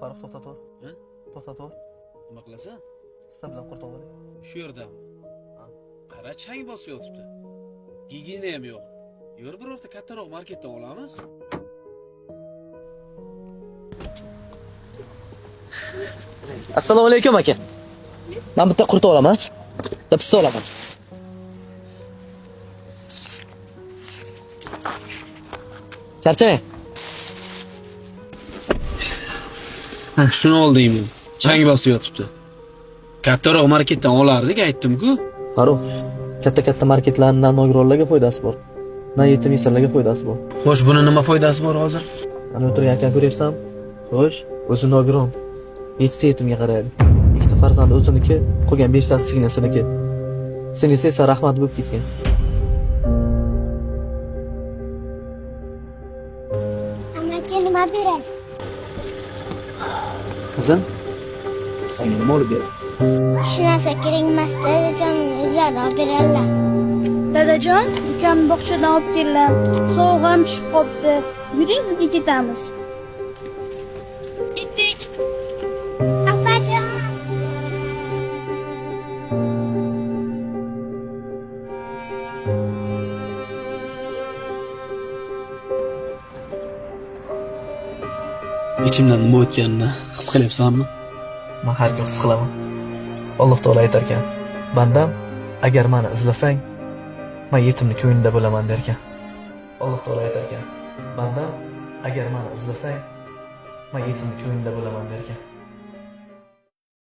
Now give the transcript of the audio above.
Farruh to'xtatur. Ha? To'xtatur. Nima qilasan? Sizlar bilan qurtib oling. Shu yerdami? Qara, chang bosib yotibdi. Gigiyena ham yo'q. Yur, birorta kattaroq marketdan olamiz. Assalomu alaykum aka. Men bitta qurtib olaman. Bitta pista olaman. Charchamang. Shuni oldingmi? Chang bosib yotibdi. Kattaroq marketdan olardik, aytdim-ku. Farruh, katta marketlardan nogironlarga foydasi bor. Yetim yesirlarga foydasi bor. Xo'sh, buni nima foydasi bor hozir? Ana o'tirgan akani ko'ryapsanmi? Xo'sh, o'zi nogiron. 7 ta yetimga qaraydi. 2 ta farzandi o'ziniki, qolgan 5 tasi singilsiniki. Singlisi esa rahmat bo'lib ketgan. Amaga nima beray? Qizim, senga nima olib ber? Hech narsa kerak emas, dadajon o'zlari olib beradilar. Dadajon, ukamni bog'chadan olib keldilar. Sovuq ham tushib qopti. Yuring, uyga ketamiz. Ketdik. Opajon. Ichimdan nima o'tganini his qilyapsanmi? Men har kun his qilaman. Alloh taolo aytar ekan, bandam, agar meni izlasang, men yetimni ko'nglida bo'laman der ekan. Alloh taolo aytar ekan, bandam, agar meni izlasang, men yetimni ko'nglida bo'laman der ekan.